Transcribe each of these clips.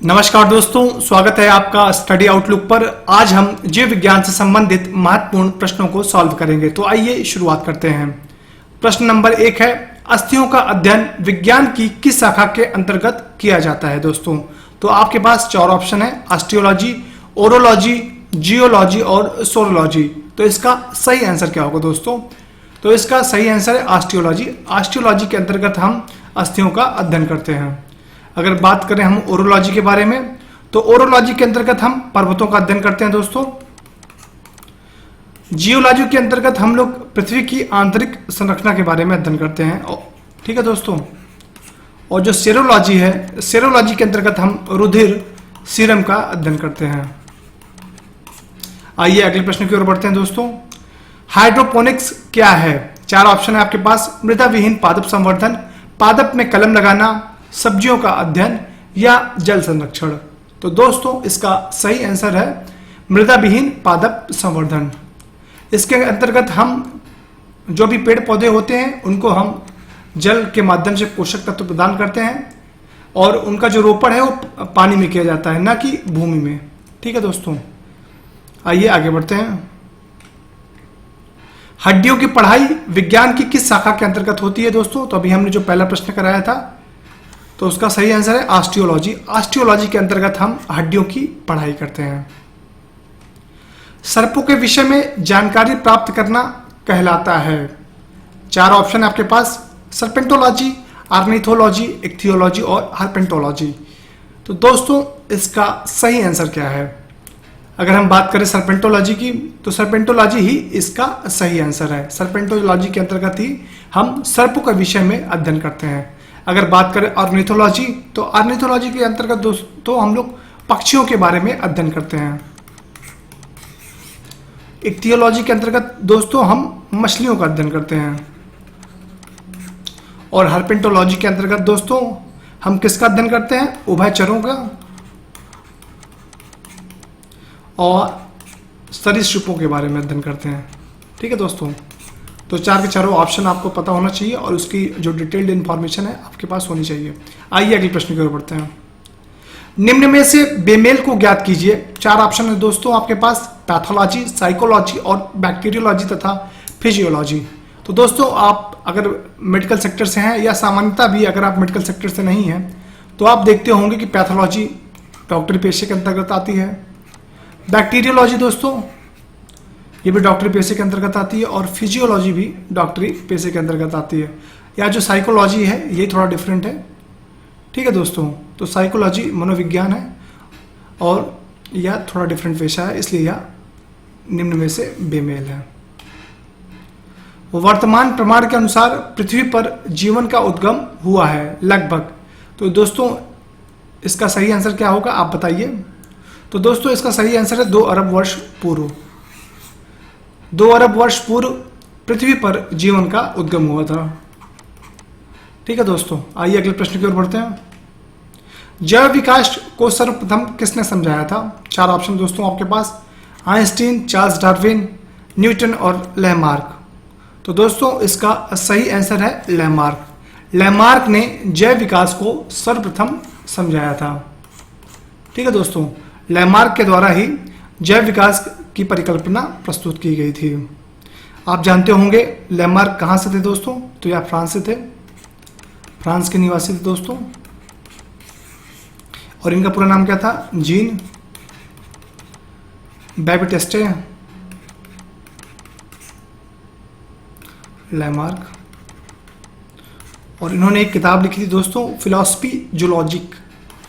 नमस्कार दोस्तों, स्वागत है आपका स्टडी आउटलुक पर। आज हम जीव विज्ञान से संबंधित महत्वपूर्ण प्रश्नों को सॉल्व करेंगे। तो आइए शुरुआत करते हैं। प्रश्न नंबर 1 है, अस्थियों का अध्ययन विज्ञान की किस शाखा के अंतर्गत किया जाता है। दोस्तों तो आपके पास 4 ऑप्शन है, ऑस्टियोलॉजी, ओरोलॉजी, जियोलॉजी और सोरोलॉजी। तो इसका सही आंसर क्या होगा दोस्तों? तो इसका सही आंसर है ऑस्टियोलॉजी। ऑस्टियोलॉजी के अंतर्गत हम अस्थियों का अध्ययन करते हैं। अगर बात करें हम ओरोलॉजी के बारे में, तो ओरोलॉजी के अंतर्गत हम पर्वतों का अध्ययन करते हैं दोस्तों। जियोलॉजी के अंतर्गत हम लोग पृथ्वी की आंतरिक संरचना के बारे में अध्ययन करते हैं, ठीक है दोस्तों। और जो सेरोलॉजी है, सेरोलॉजी के अंतर्गत हम रुधिर सीरम का अध्ययन करते हैं। आइए अगले प्रश्न की ओर बढ़ते हैं दोस्तों। हाइड्रोपोनिक्स क्या है? 4 ऑप्शन है आपके पास, मृदा विहीन पादप संवर्धन, पादप में कलम लगाना, सब्जियों का अध्ययन या जल संरक्षण। तो दोस्तों इसका सही आंसर है मृदा विहीन पादप संवर्धन। इसके अंतर्गत हम जो भी पेड़ पौधे होते हैं उनको हम जल के माध्यम से पोषक तत्व प्रदान करते हैं और उनका जो रोपण है वो पानी में किया जाता है, ना कि भूमि में, ठीक है दोस्तों। आइए आगे बढ़ते हैं। हड्डियों की पढ़ाई विज्ञान की किस शाखा के अंतर्गत होती है दोस्तों? तो अभी हमने जो पहला प्रश्न कराया था तो उसका सही आंसर है ऑस्टियोलॉजी। ऑस्टियोलॉजी के अंतर्गत हम हड्डियों की पढ़ाई करते हैं। सर्पों के विषय में जानकारी प्राप्त करना कहलाता है। 4 ऑप्शन आपके पास, सर्पेंटोलॉजी, आर्निथोलॉजी, इक्थियोलॉजी और हर्पेंटोलॉजी। तो दोस्तों इसका सही आंसर क्या है? अगर हम बात करें सर्पेंटोलॉजी की, तो सर्पेंटोलॉजी ही इसका सही आंसर है। सर्पेंटोलॉजी के अंतर्गत ही हम सर्पों के विषय में अध्ययन करते हैं। अगर बात करें ऑर्निथोलॉजी, तो ऑर्निथोलॉजी के अंतर्गत दोस्तों हम लोग पक्षियों के बारे में अध्ययन करते हैं। इक्थियोलॉजी के अंतर्गत दोस्तों हम मछलियों का अध्ययन करते हैं। और हर्पेंटोलॉजी के अंतर्गत दोस्तों हम किसका अध्ययन करते हैं? उभयचरों का और सरीसृपों के बारे में अध्ययन करते हैं, ठीक है दोस्तों। तो 4 के चारों ऑप्शन आपको पता होना चाहिए और उसकी जो डिटेल्ड इंफॉर्मेशन है आपके पास होनी चाहिए। आइए अगले प्रश्न की ओर बढ़ते हैं। निम्न में से बेमेल को ज्ञात कीजिए। 4 ऑप्शन है दोस्तों आपके पास, पैथोलॉजी, साइकोलॉजी और बैक्टीरियोलॉजी तथा फिजियोलॉजी। तो दोस्तों आप अगर मेडिकल सेक्टर से हैं या सामान्यतः भी अगर आप मेडिकल सेक्टर से नहीं हैं तो आप देखते होंगे कि पैथोलॉजी डॉक्टरी पेशे के अंतर्गत आती है। बैक्टीरियोलॉजी दोस्तों ये भी डॉक्टरी पेशे के अंतर्गत आती है और फिजियोलॉजी भी डॉक्टरी पेशे के अंतर्गत आती है। या जो साइकोलॉजी है ये थोड़ा डिफरेंट है, ठीक है दोस्तों। तो साइकोलॉजी मनोविज्ञान है और यह थोड़ा डिफरेंट पेशा है, इसलिए यह निम्न में से बेमेल है। वर्तमान प्रमाण के अनुसार पृथ्वी पर जीवन का उद्गम हुआ है लगभग। तो दोस्तों इसका सही आंसर क्या होगा आप बताइए? तो दोस्तों इसका सही आंसर है 2 अरब वर्ष पूर्व। 2 अरब वर्ष पूर्व पृथ्वी पर जीवन का उद्गम हुआ था, ठीक है दोस्तों। आइए अगले प्रश्न की ओर बढ़ते हैं। जैव विकास को सर्वप्रथम किसने समझाया था? 4 ऑप्शन दोस्तों आपके पास, आइंस्टीन, चार्ल्स डार्विन, न्यूटन और लैमार्क। तो दोस्तों इसका सही आंसर है लैमार्क। लैमार्क ने जैव विकास को सर्वप्रथम समझाया था, ठीक है दोस्तों। लैमार्क के द्वारा ही जैव विकास की परिकल्पना प्रस्तुत की गई थी। आप जानते होंगे लैमार्क कहाँ से थे दोस्तों? तो यह फ्रांस से थे, फ्रांस के निवासी थे दोस्तों। और इनका पूरा नाम क्या था? Jean Baptiste Lamarck. और इन्होंने एक किताब लिखी थी दोस्तों, फिलॉसफी जूलॉजिक,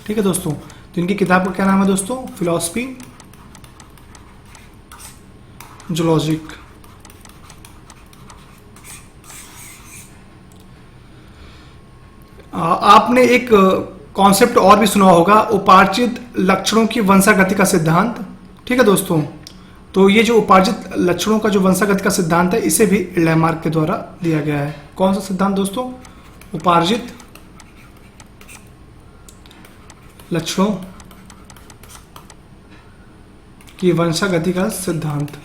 ठीक है दोस्तों। तो इनकी किताब का क्या नाम है दोस्तों? Philosophy zoologic. आपने एक कॉन्सेप्ट और भी सुना होगा, उपार्जित लक्षणों की वंशागति का सिद्धांत, ठीक है दोस्तों। तो ये जो उपार्जित लक्षणों का जो वंशागति का सिद्धांत है इसे भी लैमार्क के द्वारा दिया गया है। कौन सा सिद्धांत दोस्तों? उपार्जित लक्षणों की वंशागति का सिद्धांत।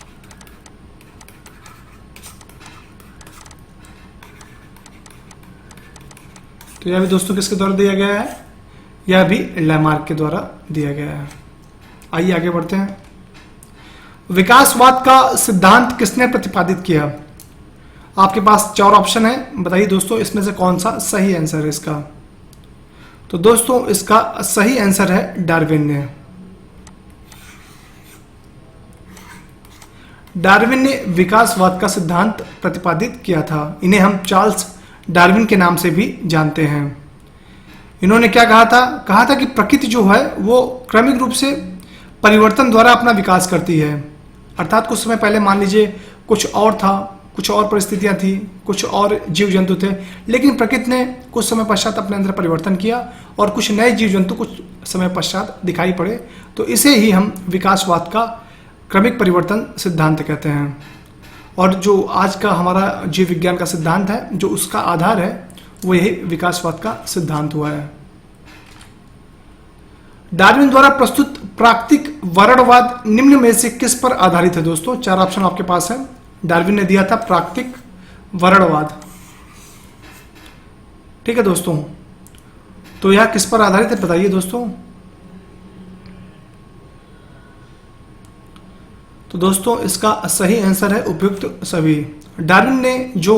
तो यह भी दोस्तों किसके द्वारा दिया गया है? यह भी लैमार्क के द्वारा दिया गया है। आइए आगे बढ़ते हैं। विकासवाद का सिद्धांत किसने प्रतिपादित किया? आपके पास 4 ऑप्शन है, बताइए दोस्तों इसमें से कौन सा सही आंसर है इसका। तो दोस्तों इसका सही आंसर है डार्विन ने। डार्विन ने विकासवाद का सिद्धांत प्रतिपादित किया था। इन्हें हम चार्ल्स डार्विन के नाम से भी जानते हैं। इन्होंने क्या कहा था? कहा था कि प्रकृति जो है वो क्रमिक रूप से परिवर्तन द्वारा अपना विकास करती है। अर्थात कुछ समय पहले मान लीजिए कुछ और था, कुछ और परिस्थितियां थी, कुछ और जीव जंतु थे, लेकिन प्रकृति ने कुछ समय पश्चात अपने अंदर परिवर्तन किया और कुछ नए जीव जंतु कुछ समय पश्चात दिखाई पड़े। तो इसे ही हम विकासवाद का क्रमिक परिवर्तन सिद्धांत कहते हैं। और जो आज का हमारा जीव विज्ञान का सिद्धांत है, जो उसका आधार है, वो यही विकासवाद का सिद्धांत हुआ है। डार्विन द्वारा प्रस्तुत प्राकृतिक वर्णवाद निम्न में से किस पर आधारित है? दोस्तों 4 ऑप्शन आपके पास है। डार्विन ने दिया था प्राकृतिक वर्णवाद, ठीक है दोस्तों। तो यह किस पर आधारित है बताइए दोस्तों। तो दोस्तों इसका सही आंसर है उपयुक्त सभी। डार्विन ने जो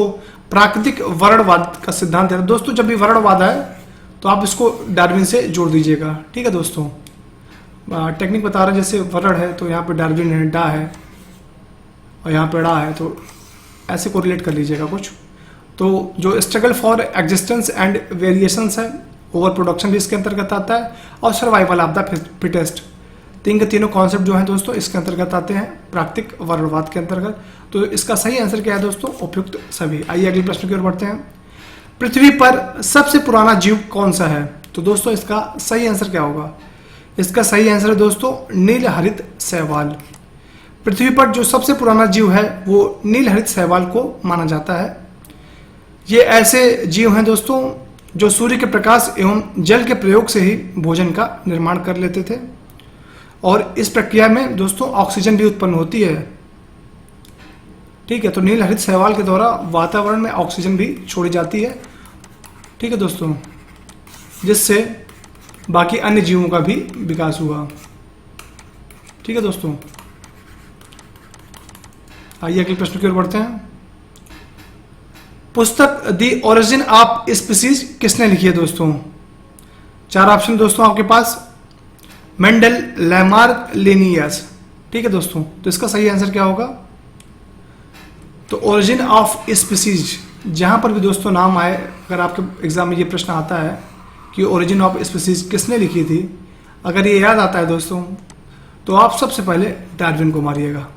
प्राकृतिक वर्णवाद का सिद्धांत दिया, दोस्तों जब भी वर्णवाद आए तो आप इसको डार्विन से जोड़ दीजिएगा, ठीक है दोस्तों। टेक्निक बता रहे हैं, जैसे वर्ण है तो यहाँ पे डार्विन है, डा है, और यहाँ पे ड़ा है, तो ऐसे को रिलेट कर लीजिएगा कुछ। तो जो struggle for existence and variations है, ओवर प्रोडक्शन भी इसके अंतर्गत आता है, और सर्वाइवल ऑफ द फिटेस्ट, तीन के तीनों कॉन्सेप्ट जो हैं दोस्तों इसके अंतर्गत आते हैं प्राकृतिक वर्णवाद के अंतर्गत। तो इसका सही आंसर क्या है दोस्तों? उपयुक्त सभी। आइए अगले प्रश्न की ओर बढ़ते हैं। पृथ्वी पर सबसे पुराना जीव कौन सा है? तो दोस्तों इसका सही आंसर क्या होगा? इसका सही आंसर है दोस्तों नीलहरित शैवाल। पृथ्वी पर जो सबसे पुराना जीव है वो नीलहरित शैवाल को माना जाता है। ये ऐसे जीव हैं दोस्तों जो सूर्य के प्रकाश एवं जल के प्रयोग से ही भोजन का निर्माण कर लेते थे, और इस प्रक्रिया में दोस्तों ऑक्सीजन भी उत्पन्न होती है, ठीक है। तो नीलहरित शैवाल के द्वारा वातावरण में ऑक्सीजन भी छोड़ी जाती है, ठीक है दोस्तों, जिससे बाकी अन्य जीवों का भी विकास हुआ, ठीक है दोस्तों। आइए अगले प्रश्न की ओर बढ़ते हैं। पुस्तक द ओरिजिन ऑफ स्पीसीज किसने लिखी है दोस्तों? 4 ऑप्शन दोस्तों आपके पास, मेंडल, लैमार्क, लिनियस, ठीक है दोस्तों। तो इसका सही आंसर क्या होगा? तो ओरिजिन ऑफ स्पीसीज, जहां पर भी दोस्तों नाम आए, अगर आपके एग्जाम में ये प्रश्न आता है कि ओरिजिन ऑफ स्पीसीज किसने लिखी थी, अगर ये याद आता है दोस्तों तो आप सबसे पहले डार्विन को मारिएगा।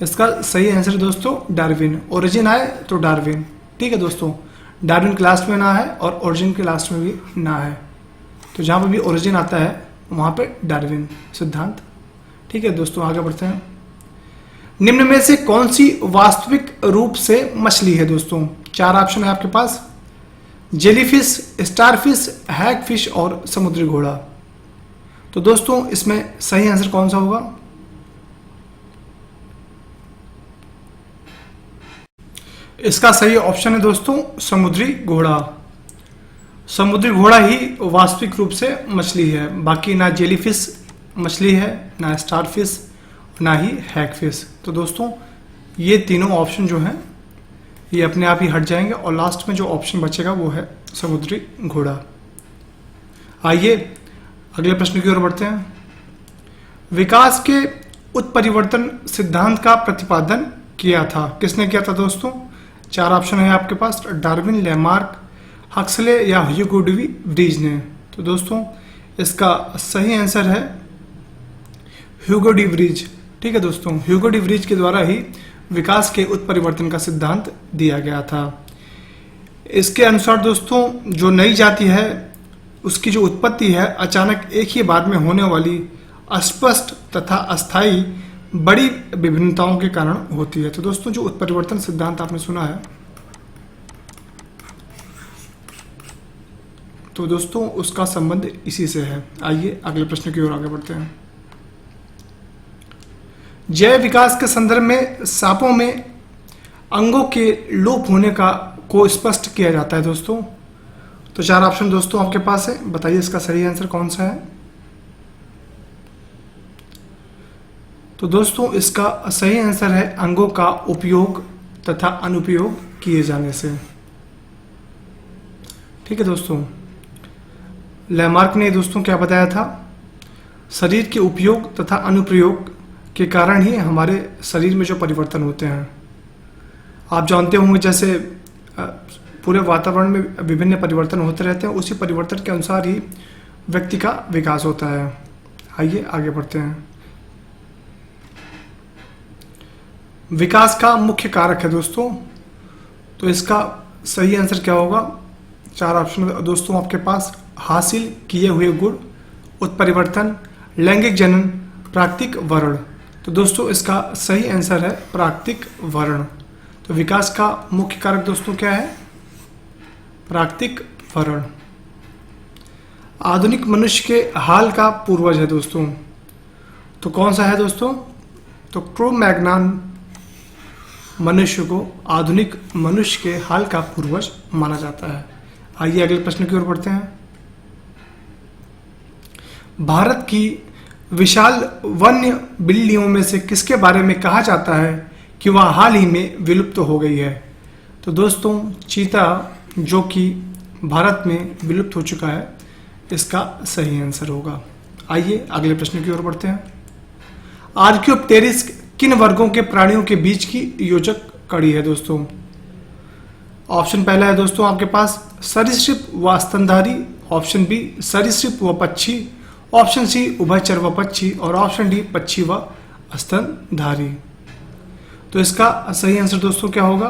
इसका सही आंसर दोस्तों डार्विन। ओरिजिन आए तो डार्विन, ठीक है दोस्तों। डार्विन के लास्ट में ना है और ओरिजिन के लास्ट में भी ना है, तो जहां पर भी ओरिजिन आता है वहां पे डार्विन सिद्धांत, ठीक है दोस्तों। आगे बढ़ते हैं। निम्न में से कौन सी वास्तविक रूप से मछली है दोस्तों? 4 ऑप्शन है आपके पास, जेलीफिश, स्टारफिश, हैगफिश और समुद्री घोड़ा। तो दोस्तों इसमें सही आंसर कौन सा होगा? इसका सही ऑप्शन है दोस्तों समुद्री घोड़ा। समुद्री घोड़ा ही वास्तविक रूप से मछली है, बाकी ना जेलीफिश मछली है, ना स्टारफिश, ना ही हैगफिश। तो दोस्तों ये तीनों ऑप्शन जो हैं ये अपने आप ही हट जाएंगे, और लास्ट में जो ऑप्शन बचेगा वो है समुद्री घोड़ा। आइए अगले प्रश्न की ओर बढ़ते हैं। विकास के उत्परिवर्तन सिद्धांत का प्रतिपादन किया था, किसने किया था दोस्तों? 4 ऑप्शन है आपके पास, डार्विन, लैमार्क, हक्सले या ह्यूगो डी व्रीज ने। तो दोस्तों इसका सही आंसर है ह्यूगो डी व्रीज, ठीक है दोस्तों। ह्यूगो डी व्रीज के द्वारा ही विकास के उत्परिवर्तन का सिद्धांत दिया गया था। इसके अनुसार दोस्तों जो नई जाति है उसकी जो उत्पत्ति है अचानक एक ही बार में होने वाली अस्पष्ट तथा अस्थायी बड़ी विभिन्नताओं के कारण होती है। तो दोस्तों जो उत्परिवर्तन सिद्धांत आपने सुना है, तो दोस्तों उसका संबंध इसी से है। आइए अगले प्रश्न की ओर आगे बढ़ते हैं। जैव विकास के संदर्भ में सांपों में अंगों के लोप होने का को स्पष्ट किया जाता है दोस्तों। तो 4 ऑप्शन दोस्तों आपके पास है, बताइए इसका सही आंसर कौन सा है। तो दोस्तों इसका सही आंसर है अंगों का उपयोग तथा अनुपयोग किए जाने से। ठीक है दोस्तों, लैमार्क ने दोस्तों क्या बताया था, शरीर के उपयोग तथा अनुप्रयोग के कारण ही हमारे शरीर में जो परिवर्तन होते हैं। आप जानते होंगे जैसे पूरे वातावरण में विभिन्न परिवर्तन होते रहते हैं, उसी परिवर्तन के अनुसार ही व्यक्ति का विकास होता है। आइए आगे बढ़ते हैं। विकास का मुख्य कारक है दोस्तों, तो इसका सही आंसर क्या होगा। 4 ऑप्शन दोस्तों आपके पास, हासिल किए हुए गुण, उत्परिवर्तन, लैंगिक जनन, प्राकृतिक वर्ण। तो दोस्तों इसका सही आंसर है प्राकृतिक वर्ण। तो विकास का मुख्य कारक दोस्तों क्या है, प्राकृतिक वर्ण। आधुनिक मनुष्य के हाल का पूर्वज है दोस्तों, तो कौन सा है दोस्तों, तो क्रो-मैग्नन मनुष्य को आधुनिक मनुष्य के हाल का पूर्वज माना जाता है। आइए अगले प्रश्न की ओर बढ़ते हैं। भारत की विशाल वन्य बिल्लियों में से किसके बारे में कहा जाता है कि वह हाल ही में विलुप्त हो गई है। तो दोस्तों चीता, जो कि भारत में विलुप्त हो चुका है, इसका सही आंसर होगा। आइए अगले प्रश्न की ओर बढ़ते हैं। आर्कियोप्टेरिस किन वर्गों के प्राणियों के बीच की योजक कड़ी है दोस्तों। ऑप्शन पहला है दोस्तों आपके पास, सरीसृप व स्तनधारी, ऑप्शन बी सरीसृप व पक्षी, ऑप्शन सी उभयचर व पक्षी, और ऑप्शन डी पक्षी व स्तनधारी। तो इसका सही आंसर दोस्तों क्या होगा,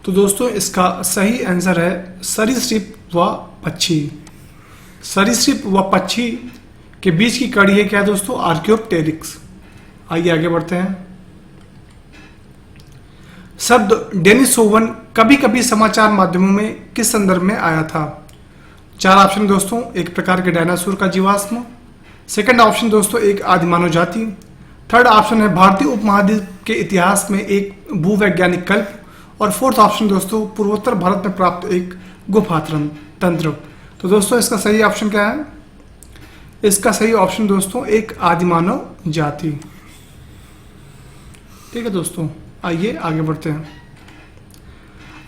तो दोस्तों इसका सही आंसर है सरीसृप व पक्षी। सरीसृप व पक्षी के बीच की कड़ी है क्या दोस्तों, आर्कियोप्टेरिक्स। आइए आगे बढ़ते हैं। शब्द डेनिसोवन कभी कभी समाचार माध्यमों में किस संदर्भ में आया था। 4 ऑप्शन दोस्तों, एक प्रकार के डायनासोर का जीवाश्म, सेकंड ऑप्शन दोस्तों एक आदिमानव जाति, थर्ड ऑप्शन है भारतीय उपमहाद्वीप के इतिहास में एक भूवैज्ञानिक कल्प, और फोर्थ ऑप्शन दोस्तों पूर्वोत्तर भारत में प्राप्त एक गुफा तंत्र। तो दोस्तों इसका सही ऑप्शन क्या है, इसका सही ऑप्शन दोस्तों एक आदिमानव जाति। ठीक है दोस्तों, आइए आगे बढ़ते हैं।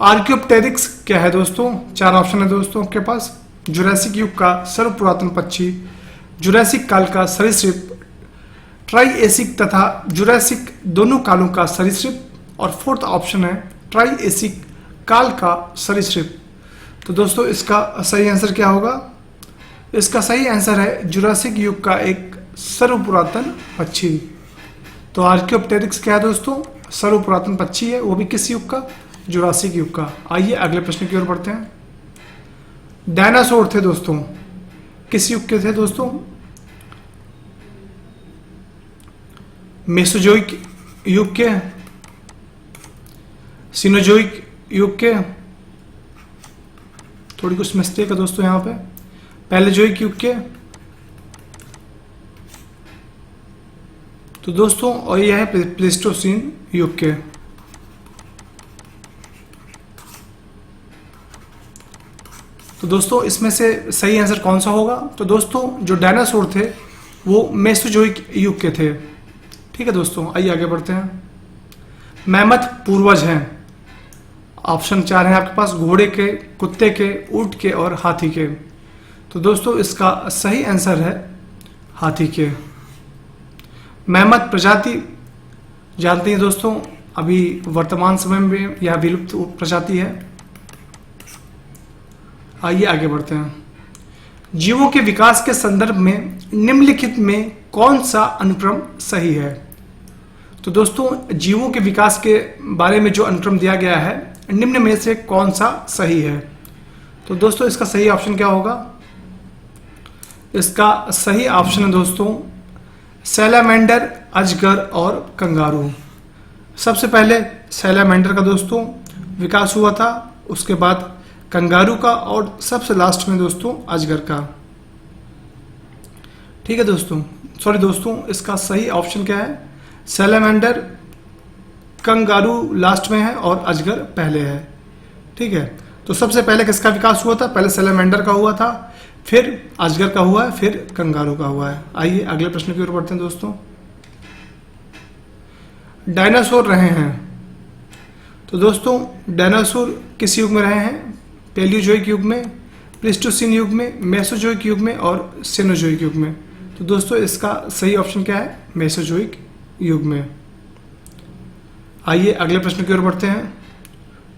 आर्कियोप्टेरिक्स क्या है दोस्तों। 4 ऑप्शन है दोस्तों आपके पास, जुरासिक युग का सर्वपुरातन पक्षी, जुरासिक काल का सरीसृप, ट्राइएसिक तथा जुरासिक दोनों कालों का सरीसृप, और फोर्थ ऑप्शन है ट्राइएसिक काल का सरीसृप। तो दोस्तों इसका सही आंसर क्या होगा, इसका सही आंसर है जुरासिक युग का एक सर्वपुरातन पक्षी। तो आर्कियोप्टेरिक्स क्या है दोस्तों, सर्वपुरातन पक्षी है, वो भी किस युग का, जुरासिक युग का। आइए अगले प्रश्न की ओर बढ़ते हैं। डायनासोर थे दोस्तों, किस युग के थे दोस्तों, मेसोजोइक युग के, सिनोजोइक युग के, थोड़ी कुछ मिस्टेक है दोस्तों यहाँ पे, पैलेजोइक युग के, तो दोस्तों और यह है प्लेस्टोसीन युग के। तो दोस्तों इसमें से सही आंसर कौन सा होगा, तो दोस्तों जो डायनासोर थे वो मेसोजोइक युग के थे। ठीक है दोस्तों, आइए आगे बढ़ते हैं। मैमथ पूर्वज हैं, ऑप्शन 4 है आपके पास, घोड़े के, कुत्ते के, ऊंट के और हाथी के। तो दोस्तों इसका सही आंसर है हाथी के। मैमथ प्रजाति जानते हैं दोस्तों, अभी वर्तमान समय में यह विलुप्त प्रजाति है। आइए आगे बढ़ते हैं। जीवों के विकास के संदर्भ में निम्नलिखित में कौन सा अनुक्रम सही है। तो दोस्तों जीवों के विकास के बारे में जो अनुक्रम दिया गया है, निम्न में से कौन सा सही है। तो दोस्तों इसका सही ऑप्शन क्या होगा, इसका सही ऑप्शन है दोस्तों सैलामेंडर, अजगर और कंगारू। सबसे पहले सैलामेंडर का दोस्तों विकास हुआ था, उसके बाद कंगारू का, और सबसे लास्ट में दोस्तों अजगर का। ठीक है दोस्तों, सॉरी दोस्तों इसका सही ऑप्शन क्या है, सैलामेंडर, कंगारू लास्ट में है और अजगर पहले है। ठीक है, तो सबसे पहले किसका विकास हुआ था? पहले सैलेमेंडर का हुआ था, फिर अजगर का हुआ है, फिर कंगारू का हुआ है। आइए अगले प्रश्न की ओर बढ़ते हैं दोस्तों। डायनासोर रहे हैं, तो दोस्तों डायनासोर किस युग में रहे हैं? पैलियोजोइक युग में, प्लीस्टोसीन युग में, मेसोजोइक युग में और सेनोजोइक युग में। तो दोस्तों इसका सही ऑप्शन क्या है? मेसोजोइक युग में। आइए अगले प्रश्न की ओर बढ़ते हैं।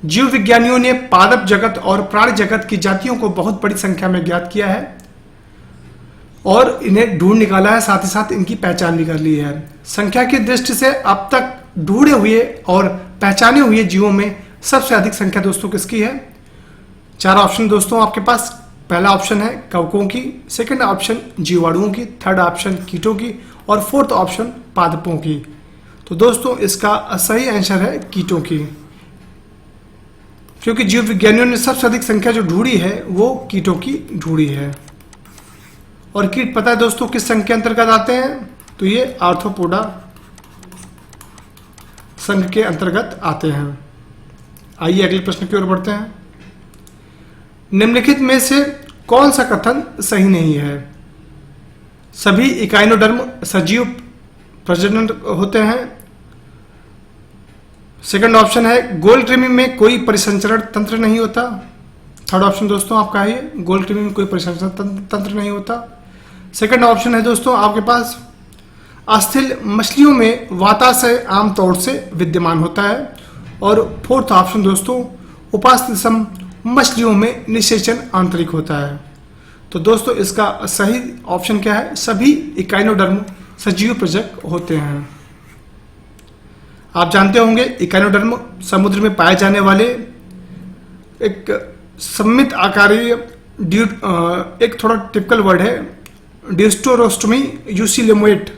जीव विज्ञानियों ने पादप जगत और प्राणी जगत की जातियों को बहुत बड़ी संख्या में ज्ञात किया है और इन्हें ढूंढ निकाला है, साथ ही साथ इनकी पहचान भी कर ली है। संख्या की दृष्टि से अब तक ढूंढे हुए और पहचाने हुए जीवों में सबसे अधिक संख्या दोस्तों किसकी है? 4 ऑप्शन दोस्तों आपके पास। पहला ऑप्शन है कवकों की, सेकंड ऑप्शन जीवाणुओं की, थर्ड ऑप्शन कीटों की और फोर्थ ऑप्शन पादपों की। तो दोस्तों इसका सही आंसर है कीटों की, क्योंकि जीव विज्ञानियों ने सबसे अधिक संख्या जो ढूंढी है वो कीटों की ढूंढी है। और कीट पता है दोस्तों किस संघ के अंतर्गत आते हैं? तो ये आर्थ्रोपोडा संघ के अंतर्गत आते हैं। आइए अगले प्रश्न की ओर बढ़ते हैं। निम्नलिखित में से कौन सा कथन सही नहीं है? सभी इकाइनोडर्म सजीव प्रजनन होते हैं। सेकंड ऑप्शन है गोलकृमि में कोई परिसंचरण तंत्र नहीं होता। थर्ड ऑप्शन दोस्तों आपका है गोलकृमि में कोई परिसंचरण तंत्र नहीं होता। सेकंड ऑप्शन है दोस्तों आपके पास अस्थिल मछलियों में वाताशय आमतौर से विद्यमान होता है। और फोर्थ ऑप्शन दोस्तों उपास्थसम मछलियों में निषेचन आंतरिक होता है। तो दोस्तों इसका सही ऑप्शन क्या है? सभी इकाइनोडर्म सजीव प्रजक होते हैं। आप जानते होंगे इकाइनोडर्म समुद्र में पाए जाने वाले एक सममित आकारीय एक थोड़ा टिपिकल वर्ड है डिस्टोरोस्टमी यूसिलेमोएट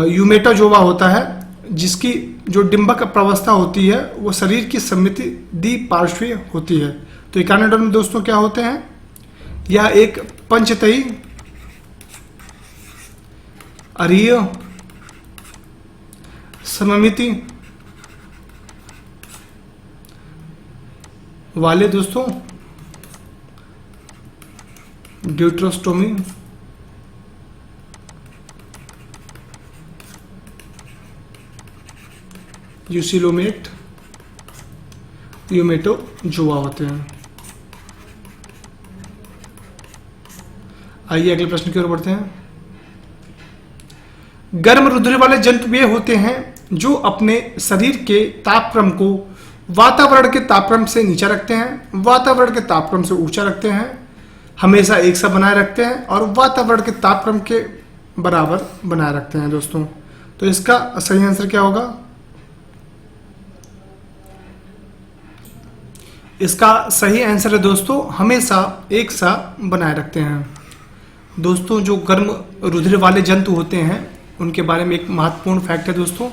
यूमेटाजोवा होता है, जिसकी जो डिंबक प्रवस्था होती है वो शरीर की सममिति द्विपार्श्वीय होती है। तो इकाइनोडर्म में दोस्तों क्या होते हैं? यह एक पंचतई अरीय सममिति वाले दोस्तों ड्यूट्रोस्टोमी यूसिलोमेट यूमेटोजोआ होते हैं। आइए अगले प्रश्न की ओर बढ़ते हैं। गर्म रुधिर वाले जंतु वे होते हैं जो अपने शरीर के तापक्रम को वातावरण के तापक्रम से नीचा रखते हैं, वातावरण के तापक्रम से ऊंचा रखते हैं, हमेशा एक सा बनाए रखते हैं और वातावरण के तापक्रम के बराबर बनाए रखते हैं दोस्तों। तो इसका सही आंसर क्या होगा? इसका सही आंसर है दोस्तों हमेशा एक सा बनाए रखते हैं। दोस्तों जो गर्म रुधिर वाले जंतु होते हैं उनके बारे में एक महत्वपूर्ण फैक्ट है दोस्तों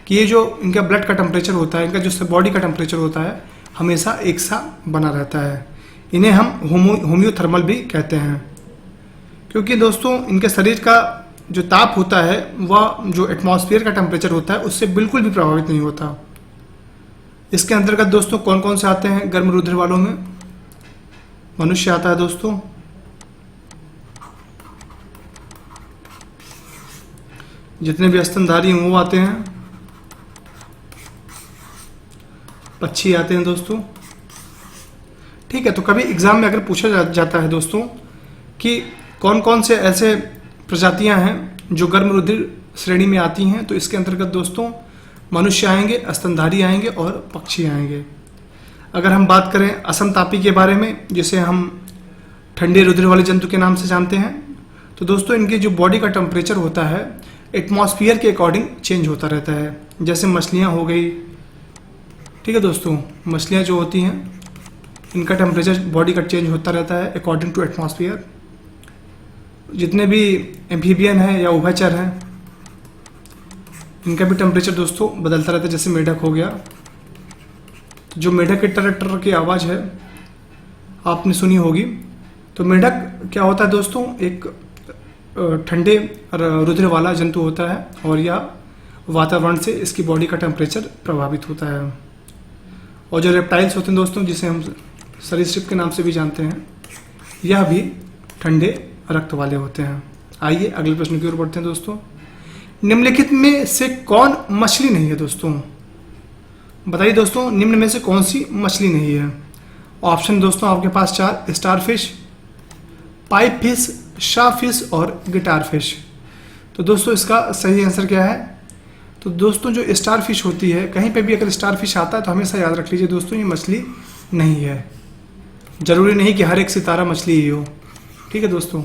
कि ये जो इनका ब्लड का टेम्परेचर होता है, इनका जो बॉडी का टेम्परेचर होता है हमेशा एक सा बना रहता है। इन्हें हम होम्योथर्मल भी कहते हैं, क्योंकि दोस्तों इनके शरीर का जो ताप होता है वह जो एटमॉस्फेयर का टेम्परेचर होता है उससे बिल्कुल भी प्रभावित नहीं होता। इसके अंतर्गत दोस्तों कौन कौन से आते हैं गर्म रुधिर वालों में? मनुष्य आता है दोस्तों, जितने भी स्तनधारी हैं वो आते हैं, पक्षी आते हैं दोस्तों। ठीक है, तो कभी एग्जाम में अगर पूछा जाता है दोस्तों कि कौन कौन से ऐसे प्रजातियां हैं जो गर्म रुधिर श्रेणी में आती हैं, तो इसके अंतर्गत दोस्तों मनुष्य आएंगे, स्तनधारी आएंगे और पक्षी आएंगे। अगर हम बात करें असमतापी के बारे में, जिसे हम ठंडे रुधिर वाले जंतु के नाम से जानते हैं, तो दोस्तों इनके जो बॉडी का टेम्परेचर होता है एटमॉस्फेयर के अकॉर्डिंग चेंज होता रहता है। जैसे मछलियाँ हो गई, ठीक है दोस्तों, मछलियाँ जो होती हैं इनका टेम्परेचर बॉडी का चेंज होता रहता है अकॉर्डिंग टू एटमॉस्फेयर। जितने भी एम्फीबियन हैं या उभयचर हैं इनका भी टेम्परेचर दोस्तों बदलता रहता है। जैसे मेढक हो गया, तो जो मेढक के टर की आवाज़ है आपने सुनी होगी, तो मेढक क्या होता है दोस्तों एक ठंडे रुधिर वाला जंतु होता है और यह वातावरण से इसकी बॉडी का टेम्परेचर प्रभावित होता है। और जो रेप्टाइल्स होते हैं दोस्तों, जिसे हम सरीसृप के नाम से भी जानते हैं, यह भी ठंडे रक्त वाले होते हैं। आइए अगले प्रश्न की ओर बढ़ते हैं दोस्तों। निम्नलिखित में से कौन मछली नहीं है दोस्तों? बताइए दोस्तों, निम्न में से कौन सी मछली नहीं है? ऑप्शन दोस्तों आपके पास 4: star fish, pipe fish, shark fish और गिटार फिश। तो दोस्तों इसका सही आंसर क्या है? तो दोस्तों जो स्टार फिश होती है, कहीं पे भी अगर स्टार फिश आता है तो हमेशा याद रख लीजिए दोस्तों, ये मछली नहीं है। जरूरी नहीं कि हर एक सितारा मछली ही हो, ठीक है दोस्तों।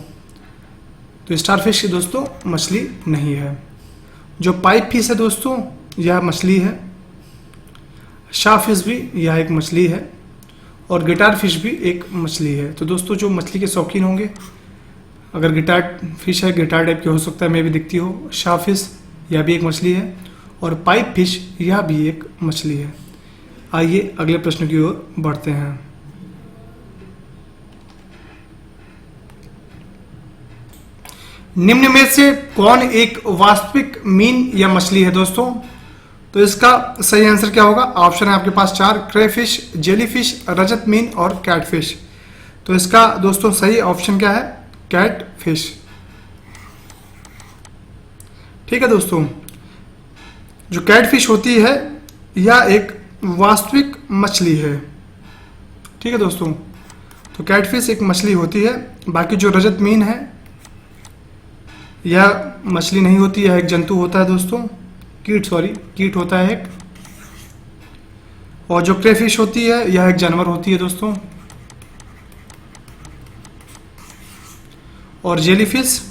तो स्टार फिश दोस्तों मछली नहीं है। जो पाइप फिश है दोस्तों, यह मछली है। शार्क फिश भी यह एक मछली है, और गिटार फिश भी एक मछली है। तो दोस्तों जो मछली के शौकीन होंगे, अगर गिटार फिश है, गिटार टाइप की हो सकता है, मैं भी दिखती हो। शार्क फिश यह भी एक मछली है, और पाइप फिश यह भी एक मछली है। आइए अगले प्रश्न की ओर बढ़ते हैं। निम्न में से कौन एक वास्तविक मीन या मछली है दोस्तों? तो इसका सही आंसर क्या होगा? ऑप्शन है आपके पास 4: क्रेफिश, जेलीफिश, रजत मीन और कैटफिश। तो इसका दोस्तों सही ऑप्शन क्या है? कैटफिश। ठीक है दोस्तों, जो कैटफिश होती है यह एक वास्तविक मछली है। ठीक है दोस्तों, तो कैटफिश एक मछली होती है। बाकी जो रजत मीन है यह मछली नहीं होती, यह एक जंतु होता है दोस्तों, कीट होता है एक। और जो क्रेफिश होती है यह एक जानवर होती है दोस्तों। और जेलीफिश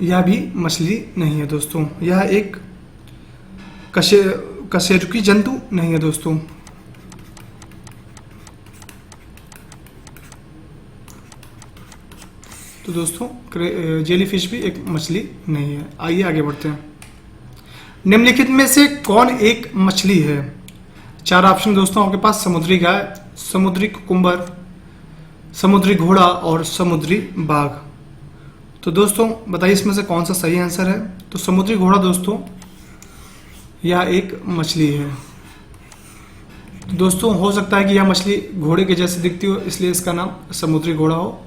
यह भी मछली नहीं है दोस्तों, यह एक कशेरुकी जंतु नहीं है दोस्तों। तो दोस्तों जेलीफिश भी एक मछली नहीं है। आइए आगे बढ़ते हैं। निम्नलिखित में से कौन एक मछली है? 4 ऑप्शन दोस्तों आपके पास: समुद्री गाय, समुद्री कुकुम्बर, समुद्री घोड़ा और समुद्री बाघ। तो दोस्तों बताइए इसमें से कौन सा सही आंसर है? तो समुद्री घोड़ा दोस्तों यह एक मछली है। तो दोस्तों हो सकता है कि यह मछली घोड़े के जैसे दिखती हो, इसलिए इसका नाम समुद्री घोड़ा हो।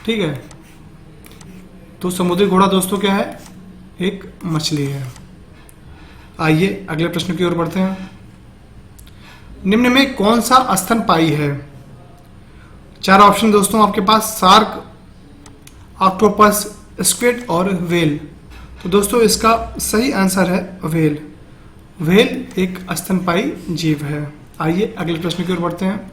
ठीक है, तो समुद्री घोड़ा दोस्तों क्या है? एक मछली है। आइए अगले प्रश्न की ओर बढ़ते हैं। निम्न में कौन सा स्तनपायी है? 4 ऑप्शन दोस्तों आपके पास: शार्क, ऑक्टोपस, स्क्विड और व्हेल। तो दोस्तों इसका सही आंसर है व्हेल। व्हेल एक स्तनपायी जीव है। आइए अगले प्रश्न की ओर बढ़ते हैं।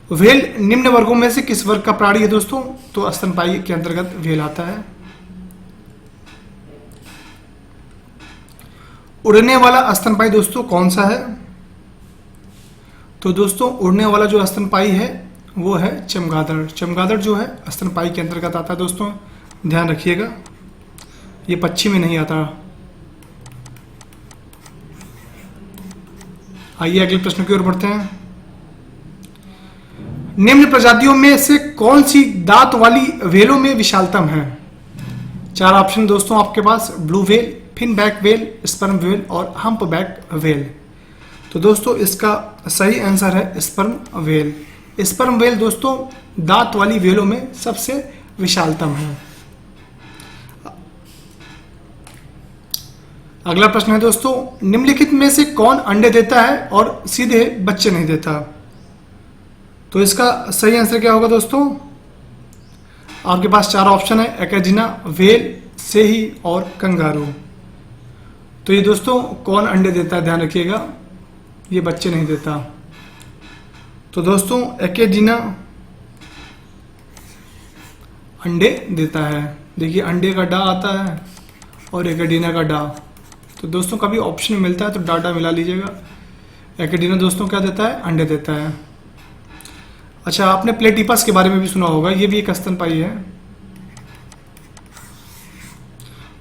व्हेल निम्न वर्गों में से किस वर्ग का प्राणी है दोस्तों? तो स्तनपायी के अंतर्गत व्हेल आता है। उड़ने वाला स्तनपायी दोस्तों कौन सा है? तो दोस्तों उड़ने वाला जो स्तनपायी है वो है चमगादड़। चमगादड़ जो है स्तनपायी के अंतर्गत आता है दोस्तों, ध्यान रखिएगा, ये पक्षी में नहीं आता। आइए अगले प्रश्न की ओर बढ़ते हैं। निम्न प्रजातियों में से कौन सी दांत वाली व्हेलों में विशालतम है? 4 ऑप्शन दोस्तों आपके पास: blue whale, finback whale, sperm whale और हम्पबैक व्हेल। तो दोस्तों इसका सही आंसर है स्पर्म व्हेल। स्पर्म व्हेल दोस्तों दांत वाली व्हेलों में सबसे विशालतम है। अगला प्रश्न है दोस्तों, निम्नलिखित में से कौन अंडे देता है और सीधे बच्चे नहीं देता? तो इसका सही आंसर क्या होगा दोस्तों? आपके पास 4 ऑप्शन है: एकेडिना, व्हेल, सेही और कंगारू। तो ये दोस्तों कौन अंडे देता है? ध्यान रखिएगा, ये बच्चे नहीं देता। तो दोस्तों एकेडिना अंडे देता है। देखिए अंडे का डा आता है और एकेडिना का डा। तो दोस्तों कभी ऑप्शन मिलता है तो डाटा मिला लीजिएगा। एकेडिना दोस्तों क्या देता है? अंडे देता है। अच्छा, आपने प्लेटिपस के बारे में भी सुना होगा, ये भी एक स्तनपायी है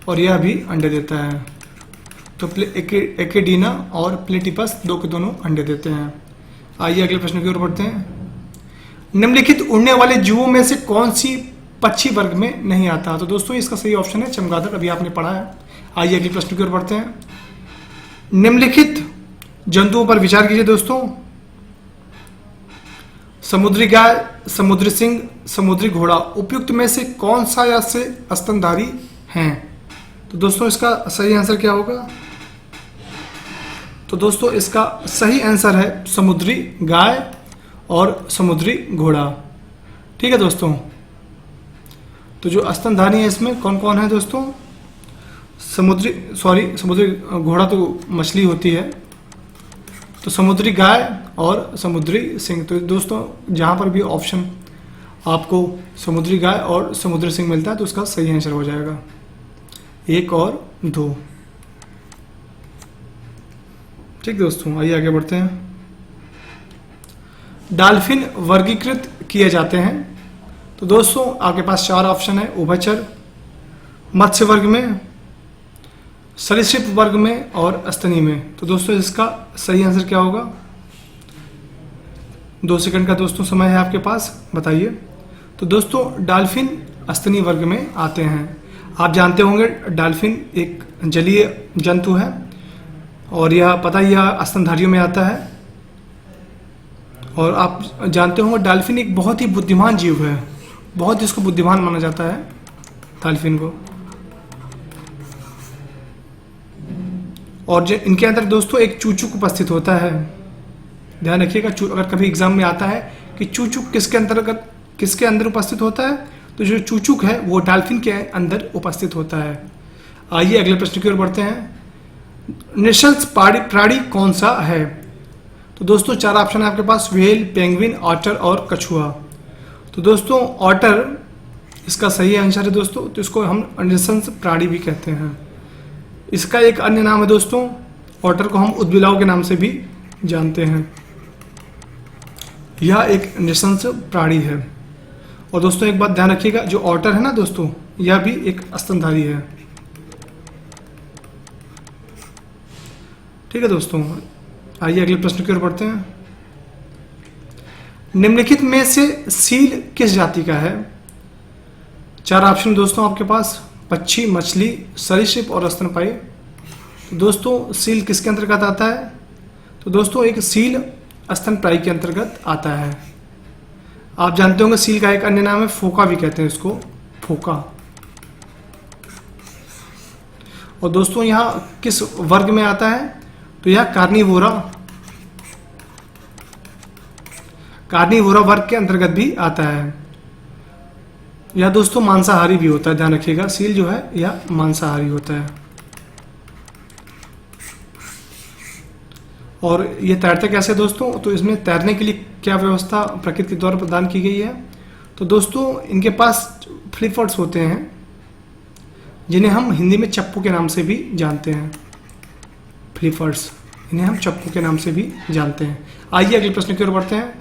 और यह भी अंडे देता है। तो एकेडिना और प्लेटिपस दो के दोनों अंडे देते हैं। आइए अगले प्रश्न की ओर बढ़ते हैं। निम्नलिखित उड़ने वाले जीवों में से कौन सी पक्षी वर्ग में नहीं आता। तो दोस्तों इसका सही ऑप्शन है चमगादड़, अभी आपने पढ़ा है। आइए अगले प्रश्न की ओर बढ़ते हैं। निम्नलिखित जंतुओं पर विचार कीजिए दोस्तों। समुद्री गाय, समुद्री सिंह, समुद्री घोड़ा, उपयुक्त में से कौन सा या से स्तनधारी हैं? तो दोस्तों इसका सही आंसर क्या होगा? तो दोस्तों इसका सही आंसर है समुद्री गाय और समुद्री घोड़ा। ठीक है दोस्तों, तो जो स्तनधारी है इसमें कौन कौन है दोस्तों? समुद्री घोड़ा तो मछली होती है, तो समुद्री गाय और समुद्री सिंह। तो दोस्तों जहां पर भी ऑप्शन आपको समुद्री गाय और समुद्री सिंह मिलता है तो उसका सही आंसर हो जाएगा 1 और 2। ठीक दोस्तों, आइए आगे बढ़ते हैं। डॉल्फिन वर्गीकृत किए जाते हैं। तो दोस्तों आपके पास 4 ऑप्शन है, उभयचर, मत्स्य वर्ग में, सरीसृप वर्ग में और स्तनी में। तो दोस्तों इसका सही आंसर क्या होगा? 2 सेकंड का दोस्तों समय है आपके पास, बताइए। तो दोस्तों डॉल्फिन स्तनी वर्ग में आते हैं। आप जानते होंगे डॉल्फिन एक जलीय जंतु है और यह पता ही यह स्तनधारियों में आता है। और आप जानते होंगे डॉल्फिन एक बहुत ही बुद्धिमान जीव है, बहुत इसको बुद्धिमान माना जाता है डॉल्फिन को। और जो इनके अंदर दोस्तों एक चूचुक उपस्थित होता है। ध्यान रखिएगा, अगर कभी एग्जाम में आता है कि चूचुक किसके अंदर उपस्थित होता है, तो जो चूचुक है वो डॉल्फिन के अंदर उपस्थित होता है। आइए अगले प्रश्न की ओर बढ़ते हैं। निशंस प्राणी कौन सा है? तो दोस्तों 4 ऑप्शन है आपके पास, व्हेल, पेंगुइन, ऑटर और कछुआ। तो दोस्तों ऑटर इसका सही आंसर है दोस्तों। तो इसको हम निशंस प्राणी भी कहते हैं। इसका एक अन्य नाम है दोस्तों, ऑटर को हम उदबिलाव के नाम से भी जानते हैं। यह एक निशंस प्राणी है। और दोस्तों एक बात ध्यान रखिएगा, जो ऑटर है ना दोस्तों, यह भी एक स्तनधारी है। ठीक है दोस्तों, आइए अगले प्रश्न की ओर बढ़ते हैं। निम्नलिखित में से सील किस जाति का है? 4 ऑप्शन दोस्तों आपके पास, पक्षी, मछली, सरीसृप और स्तनपायी। तो दोस्तों सील किसके अंतर्गत आता है? तो दोस्तों एक सील स्तनपायी के अंतर्गत आता है। आप जानते होंगे सील का एक अन्य नाम है फोका भी कहते हैं इसको, फोका। और दोस्तों यहाँ किस वर्ग में आता है? तो यह कार्निवोरा वर्ग के अंतर्गत भी आता है। यह दोस्तों मांसाहारी भी होता है, ध्यान रखिएगा, सील जो है यह मांसाहारी होता है। और ये तैरते कैसे दोस्तों? तो इसमें तैरने के लिए क्या व्यवस्था प्रकृति के द्वारा प्रदान की गई है? तो दोस्तों इनके पास फ्लिपर्स होते हैं, जिन्हें हम हिंदी में चप्पू के नाम से भी जानते हैं। फ्लिपर्स, इन्हें हम चप्पू के नाम से भी जानते हैं। आइए अगले प्रश्न की ओर बढ़ते हैं।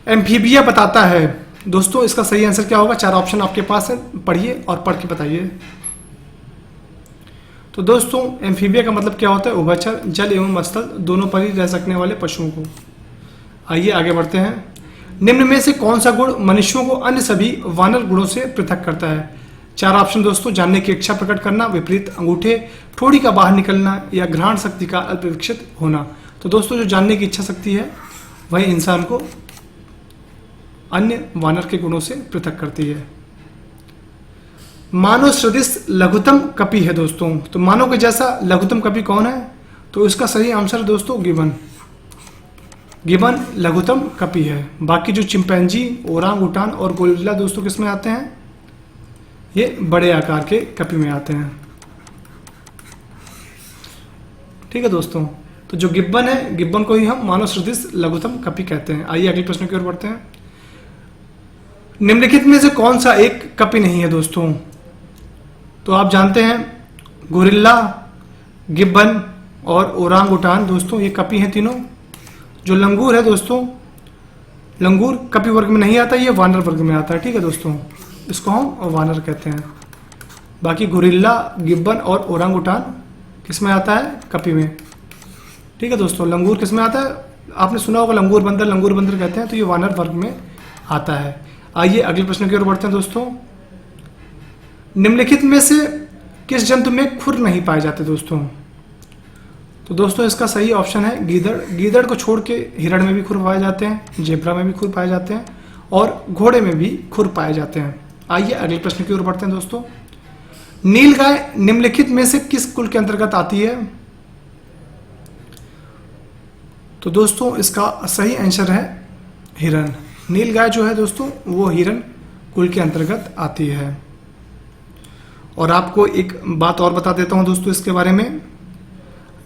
एम्फीबिया बताता है। दोस्तों इसका सही आंसर क्या होगा? 4 ऑप्शन आपके पास है, पढ़िए और पढ़ के बताइए। तो दोस्तों एम्फीबिया का मतलब क्या होता है? उभयचर, जल एवं स्थल दोनों पर ही रह सकने वाले पशुओं को। आइए आगे बढ़ते हैं। निम्न में से कौन सा गुण मनुष्यों को अन्य सभी वानर गुणों से पृथक करता है? 4 ऑप्शन दोस्तों, जानने की इच्छा प्रकट करना, विपरीत अंगूठे, ठोड़ी का बाहर निकलना या घ्राण शक्ति का अल्पविकसित होना। तो दोस्तों जो जानने की इच्छा शक्ति है वही इंसान को अन्य वानर के गुणों से पृथक करती है। मानव सदृश लघुतम कपि है दोस्तों। तो मानव के जैसा लघुतम कपि कौन है? तो इसका सही आंसर दोस्तों गिबन। गिबन लघुतम कपि है। बाकी जो चिंपैंजी, ओरांग-उटान और गोरिल्ला दोस्तों किस में आते हैं? ये बड़े आकार के कपि में आते हैं। ठीक है दोस्तों, तो जो गिब्बन है, गिब्बन को ही हम मानव सदृश लघुतम कपि कहते हैं। आइए अगले प्रश्न की ओर बढ़ते हैं। निम्नलिखित में से कौन सा एक कपि नहीं है दोस्तों? तो आप जानते हैं गोरिल्ला, गिब्बन और ओरांग-उटान दोस्तों ये कपि हैं तीनों। जो लंगूर है दोस्तों, लंगूर कपि वर्ग में नहीं आता, ये वानर वर्ग में आता है। ठीक है दोस्तों, इसको हम वानर कहते हैं। बाकी गोरिल्ला, गिब्बन और ओरांग-उटान किस में आता है? कपि में। ठीक है दोस्तों, लंगूर किस में आता है? आपने सुना होगा लंगूर बंदर कहते हैं, तो ये वानर वर्ग में आता है। आइए अगले प्रश्न की ओर बढ़ते हैं दोस्तों। निम्नलिखित में से किस जंतु में खुर नहीं पाए जाते दोस्तों? तो दोस्तों इसका सही ऑप्शन है गीदड़। गीदड़ को छोड़ के हिरण में भी खुर पाए जाते हैं, जेब्रा में भी खुर पाए जाते हैं और घोड़े में भी खुर पाए जाते हैं। आइए अगले प्रश्न की ओर बढ़ते हैं दोस्तों। नीलगाय निम्नलिखित में से किस कुल के अंतर्गत आती है? तो दोस्तों इसका सही आंसर है हिरण। नीलगाय जो है दोस्तों वो हिरण कुल के अंतर्गत आती है। और आपको एक बात और बता देता हूं दोस्तों इसके बारे में।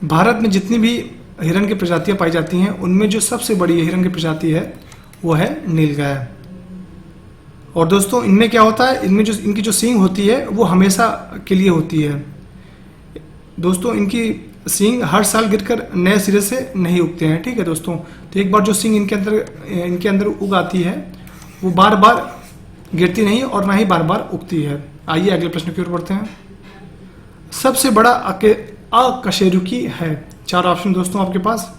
भारत में जितनी भी हिरण की प्रजातियां पाई जाती हैं उनमें जो सबसे बड़ी हिरण की प्रजाति है वो है नीलगाय। और दोस्तों इनमें क्या होता है, इनमें जो इनकी जो सींग होती है वो हमेशा के लिए होती है दोस्तों। इनकी सींग हर साल गिरकर नए सिरे से नहीं उगते हैं, ठीक है दोस्तों। तो एक बार जो सींग इनके अंदर उग आती है वो बार बार गिरती नहीं और ना ही बार बार उगती है। आइए अगले प्रश्न की ओर बढ़ते हैं। सबसे बड़ा अकशेरुकी है। 4 ऑप्शन दोस्तों आपके पास,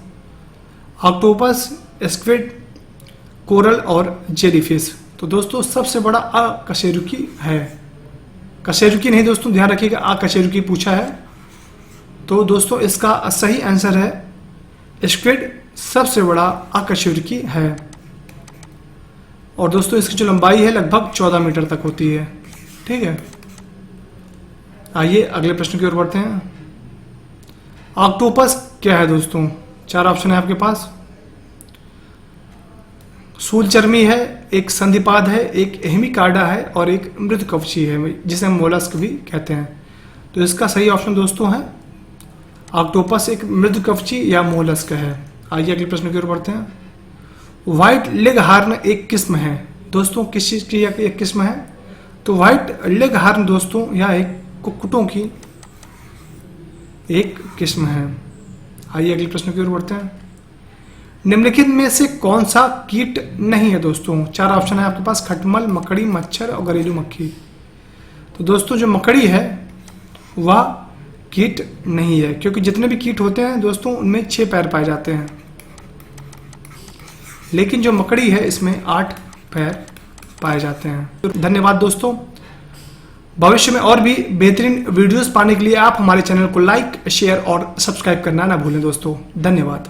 ऑक्टोपस, स्क्विड, कोरल और जेलीफिश। तो दोस्तों सबसे बड़ा अकशेरुकी है, कशेरुकी नहीं दोस्तों, ध्यान रखिएगा अकशेरुकी पूछा है। तो दोस्तों इसका सही आंसर है स्क्विड सबसे बड़ा अकशेरुकी है। और दोस्तों इसकी जो लंबाई है लगभग 14 मीटर तक होती है, ठीक है। आइए अगले प्रश्न की ओर बढ़ते हैं। ऑक्टोपस क्या है दोस्तों? 4 ऑप्शन है आपके पास, सूलचर्मी है, एक संधिपाद है, एक हेमिकार्डा है और एक मृदुकवची है जिसे हम मोलस्क भी कहते हैं। तो इसका सही ऑप्शन दोस्तों है ऑक्टोपस एक मृदुकवची या मोलस्क है। आइए अगले प्रश्न की ओर बढ़ते हैं। व्हाइट लेग हार्न एक किस्म है दोस्तों, किस चीज की एक किस्म है? तो व्हाइट लेग हार्न दोस्तों यह एक कुक्कुटों की एक किस्म है। आइए अगले प्रश्न की ओर बढ़ते हैं। निम्नलिखित में से कौन सा कीट नहीं है दोस्तों? 4 ऑप्शन है आपके पास, खटमल, मकड़ी, मच्छर और घरेलू मक्खी। तो दोस्तों जो मकड़ी है वह कीट नहीं है, क्योंकि जितने भी कीट होते हैं दोस्तों उनमें 6 पैर पाए जाते हैं, लेकिन जो मकड़ी है इसमें 8 पैर पाए जाते हैं। धन्यवाद दोस्तों। भविष्य में और भी बेहतरीन वीडियोस पाने के लिए आप हमारे चैनल को लाइक, शेयर और सब्सक्राइब करना ना भूलें दोस्तों। धन्यवाद।